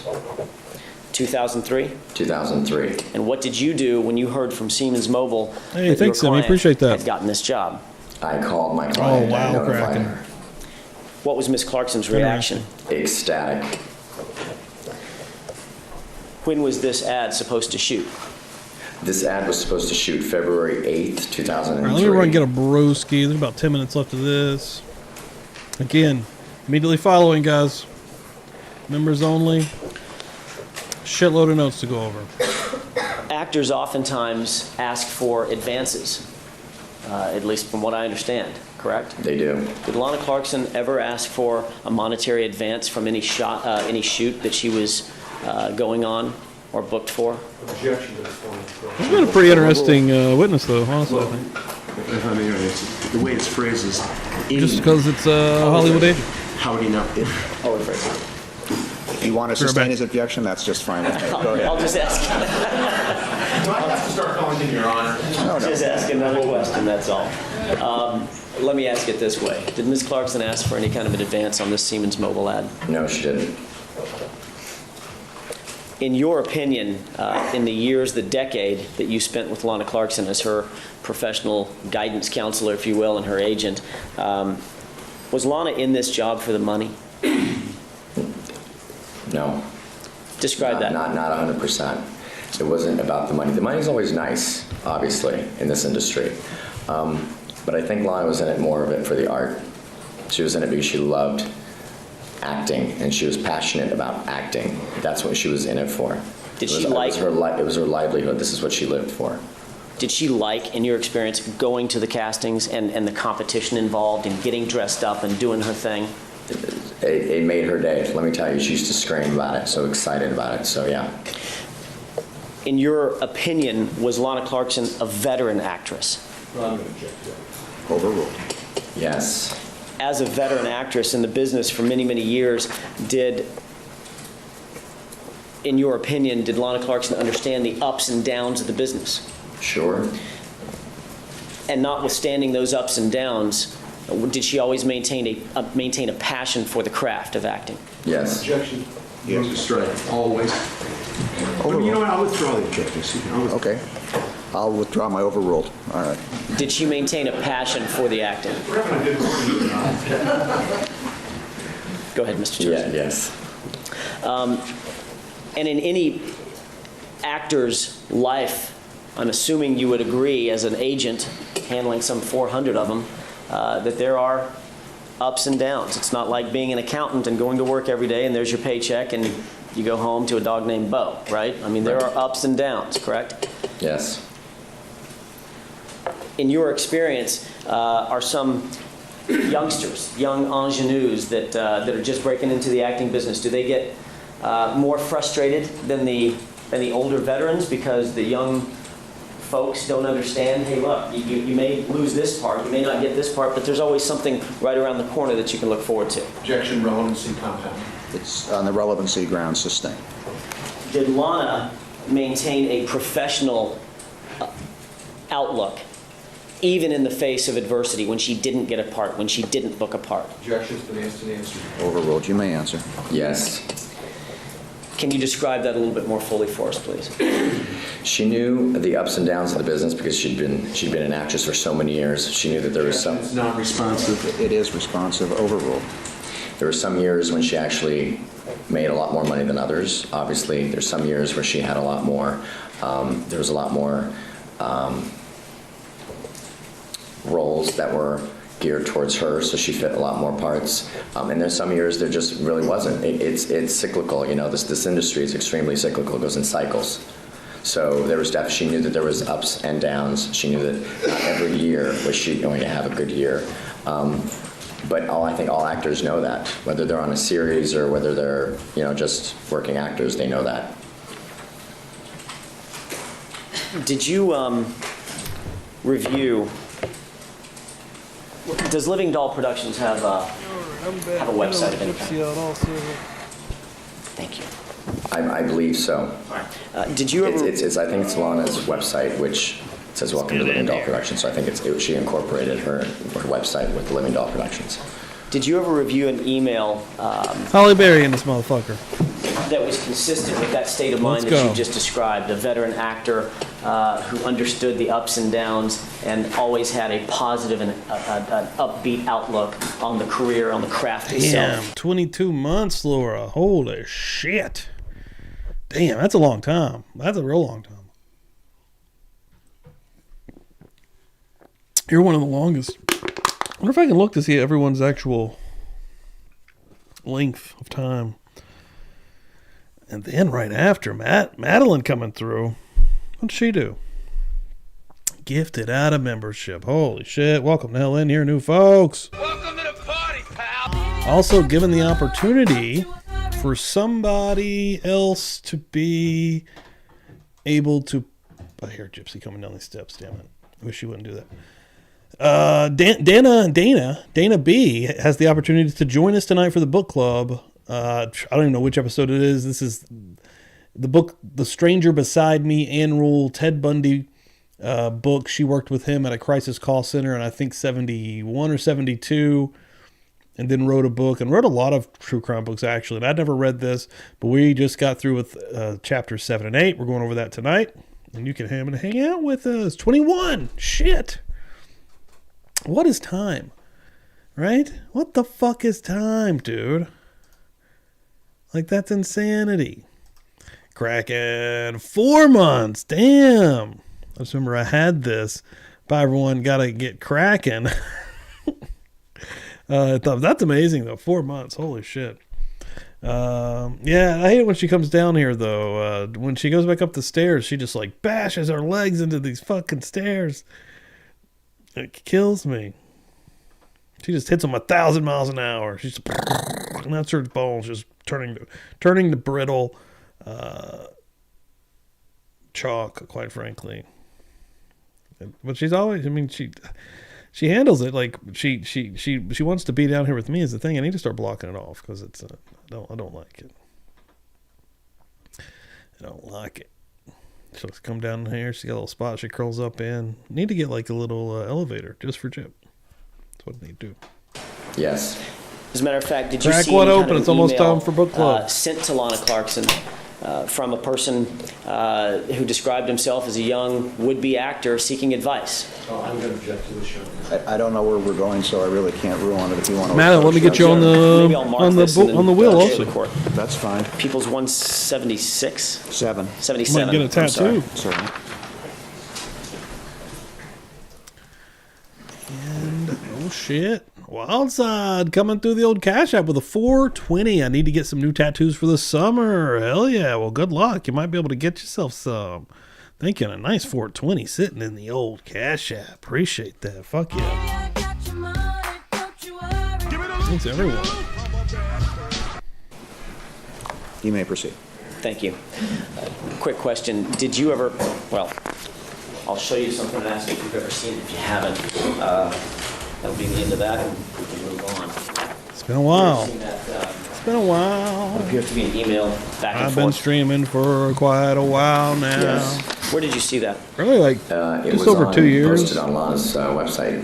2003?
2003.
And what did you do when you heard from Siemens Mobile
Hey,
that
thanks,
your
Sammy.
client
Appreciate that.
had gotten this job?
I called my client
wow,
and notified
Kraken.
her.
What was Ms. Clarkson's reaction?
Ecstatic.
When was this ad supposed to shoot?
This ad was supposed to shoot February 8th, 2003.
All right, let me run and get a broski. There's about 10 minutes left of this. Again, immediately following, guys. Members only. Shitload of notes to go over.
Actors oftentimes ask for advances, at least from what I understand, correct?
They do.
Did Lana Clarkson ever ask for a monetary advance from any shoot that she was going on or booked for?
Objection to this one.
It's been a pretty interesting witness, though, honestly, I think.
If I may, the way it's phrased is...
Just because it's a Hollywood agent.
How would he know?
Oh, rephrase.
If you want to sustain his objection, that's just fine with me. Go ahead.
I'll just ask.
Do I have to start calling him Your Honor?
No, no.
Just ask another question, that's all. Let me ask it this way. Did Ms. Clarkson ask for any kind of an advance on this Siemens Mobile ad?
No, she didn't.
In your opinion, in the decade that you spent with Lana Clarkson as her professional guidance counselor, if you will, and her agent, was Lana in this job for the money?
No.
Describe that.
Not 100%. It wasn't about the money. The money's always nice, obviously, in this industry. But I think Lana was in it more of it for the art. She was in it because she loved acting, and she was passionate about acting. That's what she was in it for.
Did
It
she
was her livelihood. This is what she lived for.
Did she like, in your experience, going to the castings and the competition involved and getting dressed up and doing her thing?
It made her day. Let me tell you, she used to scream about it, so excited about it. So yeah.
In your opinion, was Lana Clarkson a veteran actress?
Well, I'm going to object to that.
Overruled.
Yes.
As a veteran actress in the business for many, many years, in your opinion, did Lana Clarkson understand the ups and downs of the business?
Sure.
And notwithstanding those ups and downs, did she always maintain a passion for the craft of acting?
Yes.
Objection.
Yes.
Move to strike. Always. But you know what? I'll withdraw the objection.
Okay. I'll withdraw my overruled. All right.
Did she maintain a passion for the acting? Go ahead, Mr. Terzian.
Yeah. Yes.
And in any actor's life, I'm assuming you would agree, as an agent handling some 400 of them, that there are ups and downs. It's not like being an accountant and going to work every day and there's your paycheck and you go home to a dog named Bo, right? I mean, there are ups and downs, correct?
Yes.
In your experience, are some youngsters, young ingenues that are just breaking into the acting business, do they get more frustrated than the older veterans because the young folks don't understand, hey, look, you may lose this part, you may not get this part, but there's always something right around the corner that you can look forward to?
Objection, relevancy, compound.
It's on the relevancy grounds sustained.
Did Lana maintain a professional outlook, even in the face of adversity, when she didn't get a part, when she didn't book a part?
Objection's been asked and answered.
Overruled. You may answer.
Yes.
Can you describe that a little bit more fully for us, please?
She knew the ups and downs of the business because she'd been an actress for so many years. She knew that there was some.
It's not responsive.
It is responsive. Overruled.
There were some years when she actually made a lot more money than others. Obviously, there's some years where she had a lot more. There was a lot more roles that were geared towards her, so she fit a lot more parts. And there's some years there just really wasn't. It's cyclical. You know, this industry is extremely cyclical. It goes in cycles. So there was she knew that there was ups and downs. She knew that not every year was she going to have a good year. But I think all actors know that, whether they're on a series or whether they're just working actors, they know that.
Did you review? Does Living Doll Productions have a website of any kind? Thank you.
I believe so.
Did you ever?
It's I think it's Lana's website, which says Welcome to Living Doll Productions. So I think she incorporated her website with Living Doll Productions.
Did you ever review an email
Holly Berry and this motherfucker.
that was consistent with that state of mind
Let's
that
go.
you just described? A veteran actor who understood the ups and downs and always had a positive and an upbeat outlook on the career, on the craft
Damn,
itself.
22 months, Laura. Holy shit. Damn, that's a long time. That's a real long time. You're one of the longest. I wonder if I can look to see everyone's actual length of time. And then right after, Madeline coming through. What'd she do? Gifted out of membership. Holy shit. Welcome the hell in here, new folks.
Welcome to the party, pal.
Also given the opportunity for somebody else to be able to... I hear Gypsy coming down these steps, damn it. I wish she wouldn't do that. Dana B has the opportunity to join us tonight for the book club. I don't even know which episode it is. This is the book, The Stranger Beside Me, Ann Rule, Ted Bundy book. She worked with him at a crisis call center in I think 71 or 72, and then wrote a book and wrote a lot of true crime books actually. And I'd never read this, but we just got through with chapters 7 and 8. We're going over that tonight, and you can hang out with us. 21. Shit. What is time? Right? What the fuck is time, dude? Like, that's insanity. Kraken. 4 months. Damn. I just remember I had this. Bye, everyone. Gotta get cracking. I thought, that's amazing, though. 4 months. Holy shit. Yeah, I hate it when she comes down here, though. When she goes back up the stairs, she just, like, bashes her legs into these fucking stairs. It kills me. She just hits them 1,000 miles an hour. She's and that's her bones just turning to brittle chalk, quite frankly. But she's always, I mean, she handles it like she wants to be down here with me is the thing. I need to start blocking it off because it's I don't like it. I don't like it. She'll come down here. She got a little spot she curls up in. Need to get like a little elevator just for Chip. That's what I need to do.
Yes.
As a matter of fact, did you
Crack
see
one
any
open.
kind of
It's almost
email,
time for book club.
Sent to Lana Clarkson from a person who described himself as a young would-be actor seeking advice?
Oh, I'm going to object to this show.
I don't know where we're going, so I really can't rule on it. If you want to,
Matt, let me get you on
Maybe I'll
the
mark this and then
on the wheel
show the
also.
court.
That's fine.
People's 176,
7.
77.
Might get a
I'm sorry.
tattoo.
Certainly.
And oh shit, Wildside coming through the old Cash App with a 420. I need to get some new tattoos for the summer. Hell yeah! Well, good luck. You might be able to get yourself some. Thank you. And a nice 420 sitting in the old Cash App. Appreciate that. Fuck yeah. Thanks everyone.
You may proceed.
Thank you. Quick question. Did you ever, well, I'll show you something and ask if you've ever seen it. If you haven't, that'll be the end of that and we can move on.
It's been a while.
Seen that
been a while.
Appears to be an email back and
I've been
forth.
streaming for quite a while now.
Yes.
Where did you see that?
Really, like
It
just
was
over
on-
2 years.
Posted on Lana's website.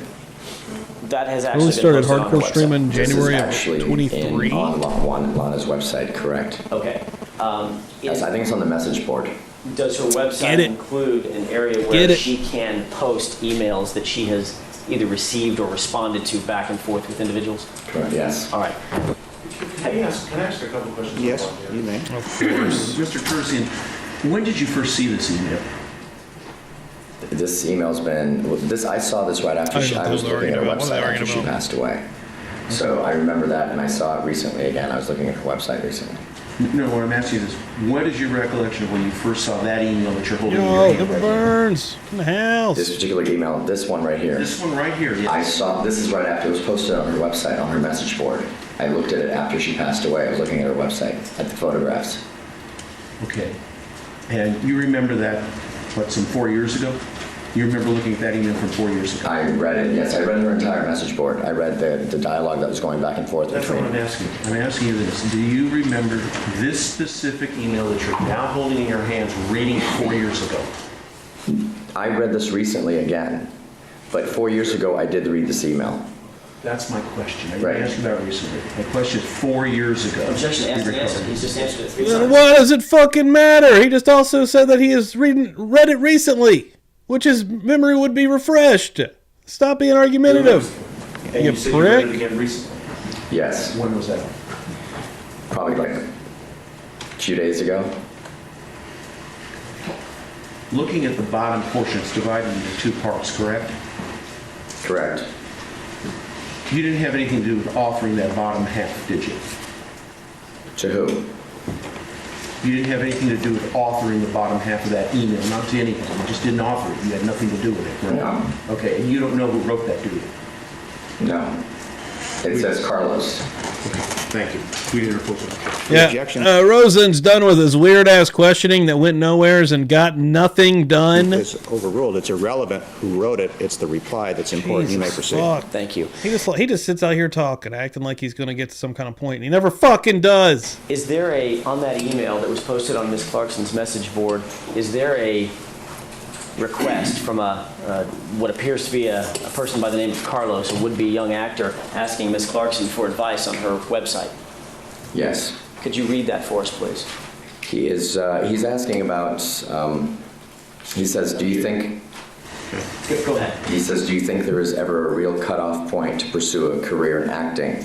That has actually
Really
been
started
posted on her
hardcore
website.
streaming
This is
January of
actually
23.
on Lana's website, correct?
Okay.
Yes, I think it's on the message board.
Does her
Get
website
it.
include an area
Get
where
it.
she can post emails that she has either received or responded to back and forth with individuals?
Correct, yes.
All right.
Can I ask a couple questions?
Yes, you may.
Mr. Terzian, when did you first see this email?
This email's been, I saw this right after
I don't know
I was
what
looking
they're
at her
arguing about. What are they
website after
arguing
she
about?
passed away. So I remember that, and I saw it recently again. I was looking at her website recently.
No, what I'm asking is, what is your recollection of when you first saw that email that you're holding in your
Yo,
hand
Pepper
right now?
Burns in the house.
This particular email, this one right here,
This one right here,
I
yes.
saw, this is right after it was posted on her website, on her message board. I looked at it after she passed away. I was looking at her website, at the photographs.
Okay. And you remember that, what, some 4 years ago? You remember looking at that email from 4 years ago?
I read it, yes, I read her entire message board. I read the dialogue that was going back and forth
That's what
between.
I'm asking. I'm asking you this. Do you remember this specific email that you're now holding in your hands, reading 4 years ago?
I read this recently again, but 4 years ago, I did read this email.
That's my question. I
Right.
didn't ask you about recently. My question is 4 years ago.
Objection,
You
ask the answer.
recovered.
He's just answered it 3
Then
times.
what does it fucking matter? He just also said that he has read it recently, which his memory would be refreshed. Stop being argumentative.
And
You
you said you read it
prick.
again recently.
Yes,
When was that?
probably like a few days ago.
Looking at the bottom portion, it's divided into 2 parts, correct?
Correct.
You didn't have anything to do with authoring that bottom half, did you?
To who?
You didn't have anything to do with authoring the bottom half of that email, not to anything. You just didn't author it. You had nothing to do with it, correct?
No.
Okay, and you don't know who wrote that, do you?
No. It says Carlos.
Thank you. We didn't oppose it.
Yeah,
Objection.
Rosen's done with his weird ass questioning that went nowheres and got nothing done.
It's overruled. It's irrelevant who wrote it. It's the reply that's important. You may
Jesus
proceed.
fuck.
Thank you.
He just sits out here talking, acting like he's gonna get to some kind of point, and he never fucking does.
Is there on that email that was posted on Ms. Clarkson's message board, is there a request from what appears to be a person by the name of Carlos, a would-be young actor, asking Ms. Clarkson for advice on her website?
Yes.
Could you read that for us, please?
He is, he's asking about, he says, do you think,
Go ahead.
he says, do you think there is ever a real cutoff point to pursue a career in acting?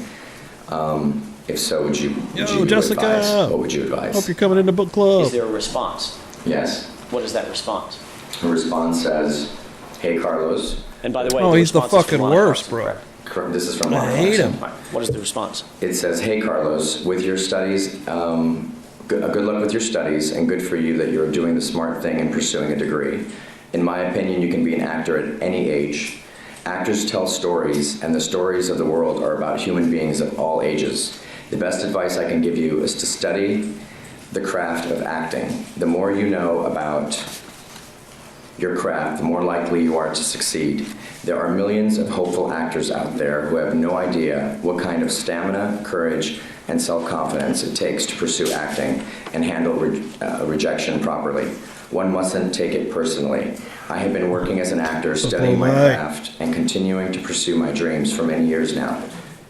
If so, would you
Jessica.
advise? What would you
Hope
advise?
you're coming into book club.
Is there a response?
Yes.
What is that response?
Her response says, hey, Carlos.
And by the way,
Oh, he's the
response is from
fucking
Lana
worst,
Clarkson,
bro.
correct?
This is from
I
Lana
hate
Clarkson.
him.
All right. What is the response?
It says, hey, Carlos, with your studies, good luck with your studies, and good for you that you're doing the smart thing and pursuing a degree. In my opinion, you can be an actor at any age. Actors tell stories, and the stories of the world are about human beings of all ages. The best advice I can give you is to study the craft of acting. The more you know about your craft, the more likely you are to succeed. There are millions of hopeful actors out there who have no idea what kind of stamina, courage, and self-confidence it takes to pursue acting and handle rejection properly. One mustn't take it personally. I have been working as an actor, studying my
Right.
craft, and continuing to pursue my dreams for many years now.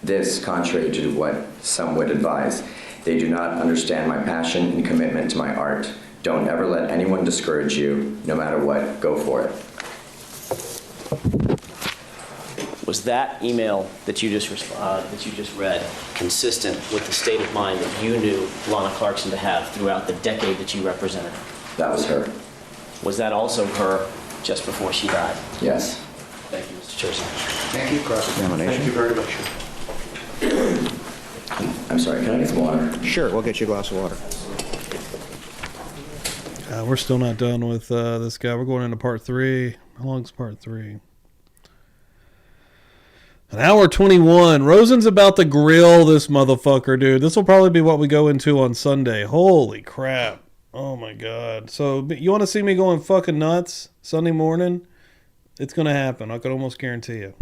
This, contrary to what some would advise, they do not understand my passion and commitment to my art. Don't ever let anyone discourage you. No matter what, go for it.
Was that email that you just read consistent with the state of mind that you knew Lana Clarkson to have throughout the decade that you represented her?
That was her.
Was that also her just before she died?
Yes.
Thank you, Mr. Cherson.
Thank you.
Cross-examination.
Thank you very much.
I'm sorry, can I get some water?
Sure, we'll get you a glass of water.
We're still not done with this guy. We're going into part 3. How long's part 3? An hour 21. Rosen's about to grill this motherfucker, dude. This will probably be what we go into on Sunday. Holy crap. Oh my God. So you want to see me going fucking nuts Sunday morning? It's going to happen. I can almost guarantee you.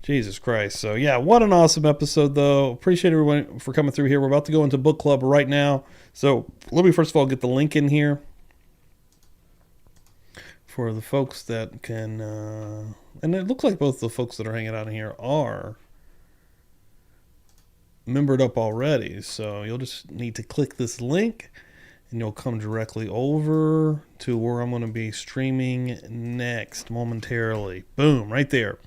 Jesus Christ. So, yeah, what an awesome episode, though. Appreciate everyone for coming through here. We're about to go into book club right now. So, let me first of all get the link in here for the folks that can, and it looks like both the folks that are hanging out in here are membered up already. So, you'll just need to click this link and you'll come directly over to where I'm going to be streaming next momentarily. Boom, right there.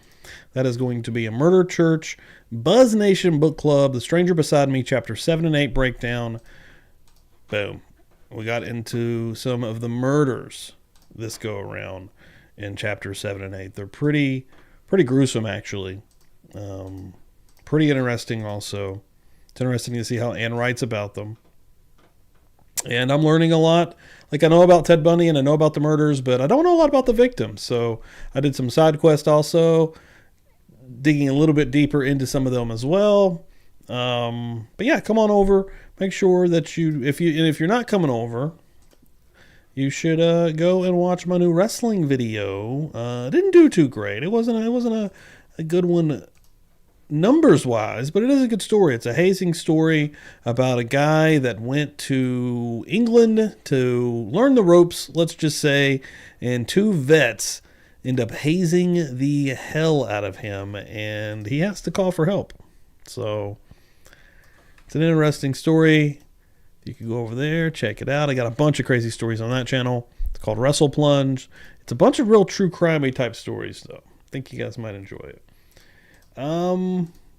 That is going to be a Murder Church, Buzz Nation Book Club, The Stranger Beside Me, Chapter 7 and 8 breakdown. Boom. We got into some of the murders this go around in Chapter 7 and 8. They're pretty gruesome, actually. Pretty interesting also. It's interesting to see how Anne writes about them. And I'm learning a lot. Like, I know about Ted Bundy and I know about the murders, but I don't know a lot about the victims. So I did some side quests also, digging a little bit deeper into some of them as well. But yeah, come on over. Make sure that if you're not coming over, you should go and watch my new wrestling video. It didn't do too great. It wasn't a good one numbers wise, but it is a good story. It's a hazing story about a guy that went to England to learn the ropes, let's just say, and two vets end up hazing the hell out of him, and he has to call for help. So it's an interesting story. You can go over there, check it out. I got a bunch of crazy stories on that channel. It's called Wrestle Plunge. It's a bunch of real true crime-y type stories, though. I think you guys might enjoy it.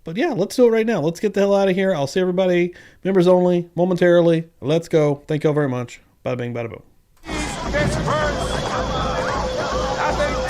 But yeah, let's do it right now. Let's get the hell out of here. I'll see everybody, members only, momentarily. Let's go. Thank you all very much. Bada bing, bada boom.
This verse, I think